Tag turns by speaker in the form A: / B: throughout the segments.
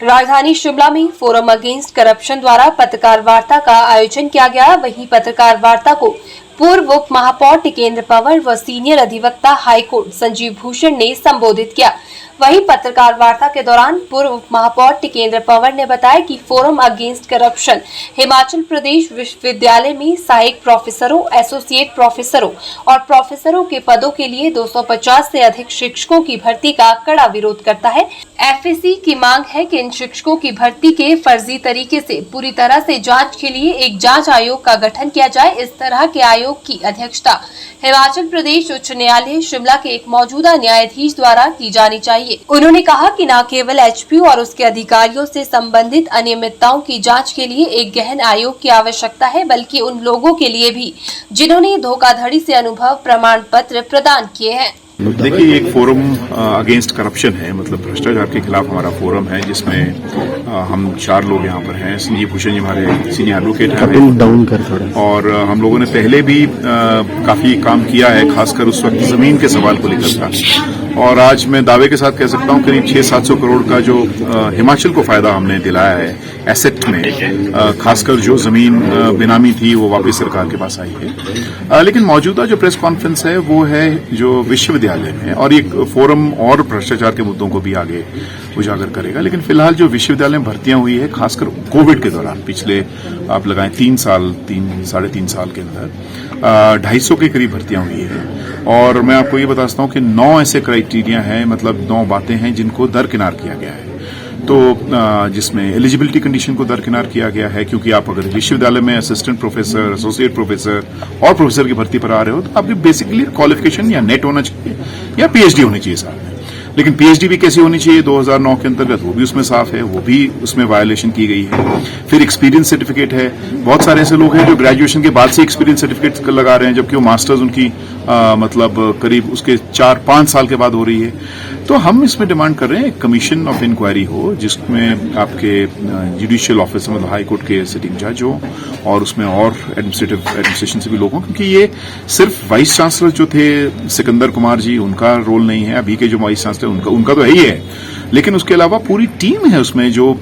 A: राजधानी शिमला में forum against corruption द्वारा पत्रकार वार्ता का आयोजन किया गया। वहीं पत्रकार वार्ता को पूर्व उप महापौर टिकेंद्र पंवर व सीनियर अधिवक्ता हाईकोर्ट संजीव भूषण ने संबोधित किया। वहीं पत्रकार वार्ता के दौरान पूर्व उप महापौर टिकेंद्र पंवर ने बताया कि forum against corruption Himachal Pradesh विश्वविद्यालय में सहायक प्रोफेसरों, एसोसिएट प्रोफेसरों और प्रोफेसरों के पदों के लिए 250 से अधिक शिक्षकों की भर्ती का कड़ा विरोध करता है। एफएसी की मांग है कि इन शिक्षकों की भर्ती के फर्जी तरीके से पूरी तरह से जांच के लिए एक जांच आयोग का गठन किया जाए। इस तरह के आयोग की अध्यक्षता हिमाचल प्रदेश उच्च न्यायालय शिमला के एक मौजूदा न्यायाधीश द्वारा की जानी चाहिए। उन्होंने कहा कि न केवल एचपीयू और उसके अधिकारियों से संबंधित अनियमितताओं की जांच के लिए एक गहन आयोग की आवश्यकता है, बल्कि उन लोगों के लिए भी जिन्होंने धोखाधड़ी से अनुभव प्रमाण पत्र प्रदान किए हैं।
B: देखिए, एक फोरम अगेंस्ट करप्शन है, मतलब भ्रष्टाचार के खिलाफ हमारा फोरम है, जिसमें हम 4 लोग यहाँ पर हैं। संजीव भूषण जी हमारे सीनियर एडवोकेट हैं और हम लोगों ने पहले भी काफी काम किया है, खासकर उस वक्त जमीन के सवाल को लेकर था। और आज मैं दावे के साथ कह सकता हूँ करीब 600-700 करोड़ का जो हिमाचल को फायदा हमने दिलाया है एसेट में, खासकर जो जमीन बेनामी थी वो वापस सरकार के पास आई है। लेकिन मौजूदा जो प्रेस कॉन्फ्रेंस है वो है जो विश्वविद्यालय में, और ये फोरम और भ्रष्टाचार के मुद्दों को भी आगे उजागर करेगा। लेकिन फिलहाल जो विश्वविद्यालय में भर्तियां हुई है, खासकर कोविड के दौरान पिछले आप लगाएं 3 3.5 साल के अंदर 250 के करीब भर्तियां हुई है। और मैं आपको ये बता सकता हूं कि 9 ऐसे क्राइटेरिया हैं, मतलब 9 बातें हैं जिनको दरकिनार किया गया है। तो जिसमें एलिजिबिलिटी कंडीशन को दरकिनार किया गया है, क्योंकि आप अगर विश्वविद्यालय में असिस्टेंट प्रोफेसर, एसोसिएट प्रोफेसर और प्रोफेसर की भर्ती पर आ रहे हो तो आपकी बेसिकली क्वालिफिकेशन या नेट होना चाहिए या पीएचडी होनी चाहिए साथ में। लेकिन पीएचडी भी कैसी होनी चाहिए 2009 के अंतर्गत, वो भी उसमें साफ है, वो भी उसमें वायलेशन की गई है। फिर एक्सपीरियंस सर्टिफिकेट है, बहुत सारे ऐसे लोग हैं जो ग्रेजुएशन के बाद से एक्सपीरियंस सर्टिफिकेट लगा रहे हैं, जबकि वो मास्टर्स उनकी मतलब करीब उसके 4-5 साल के बाद हो रही है। तो हम इसमें डिमांड कर रहे हैं एक कमीशन ऑफ इंक्वायरी हो, जिसमें आपके जुडिशियल ऑफिसर, मतलब हाई कोर्ट के सिटिंग जज हो, और उसमें और एडमिनिस्ट्रेशन से भी लोग हों, क्योंकि ये सिर्फ वाइस चांसलर जो थे सिकंदर कुमार जी, उनका रोल नहीं है। अभी के जो वाइस चांसलर उनका तो है ही है, लेकिन उसके अलावा पूरी टीम है उसमें जो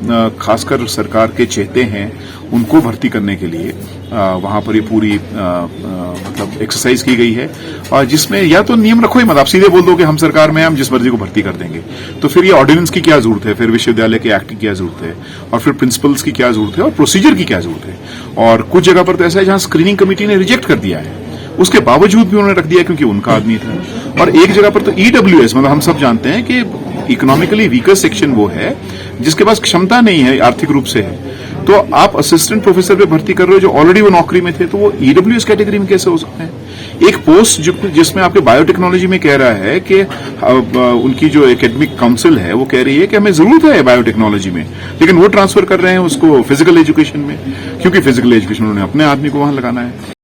B: खासकर सरकार के चेहते हैं उनको भर्ती करने के लिए वहां पर ये पूरी मतलब एक्सरसाइज की गई है। और जिसमें या तो नियम रखो ही मत, आप सीधे बोल दो कि हम सरकार में हम जिस मर्जी को भर्ती कर देंगे, तो फिर ये ऑर्डिनेंस की क्या जरूरत है, फिर विश्वविद्यालय के एक्ट की क्या जरूरत है, और फिर प्रिंसिपल्स की क्या जरूरत है, और प्रोसीजर की क्या जरूरत है। और कुछ जगह पर तो ऐसा है जहां स्क्रीनिंग कमेटी ने रिजेक्ट कर दिया है, उसके बावजूद भी उन्होंने रख दिया क्योंकि उनका आदमी था। और एक जगह पर तो ईडब्ल्यूएस, मतलब हम सब जानते हैं कि इकोनॉमिकली वीकर सेक्शन वो है जिसके पास क्षमता नहीं है, आर्थिक रूप से है, तो आप असिस्टेंट प्रोफेसर पे भर्ती कर रहे हो जो ऑलरेडी वो नौकरी में थे, तो वो ईडब्ल्यूएस कैटेगरी में कैसे हो सकते हैं। एक पोस्ट जिसमें आपके बायोटेक्नोलॉजी में कह रहा है कि उनकी जो एकेडमिक काउंसिल है वो कह रही है कि हमें जरूरत है बायोटेक्नोलॉजी में, लेकिन वो ट्रांसफर कर रहे हैं उसको फिजिकल एजुकेशन में, क्योंकि फिजिकल एजुकेशन उन्होंने अपने आदमी को वहां लगाना है।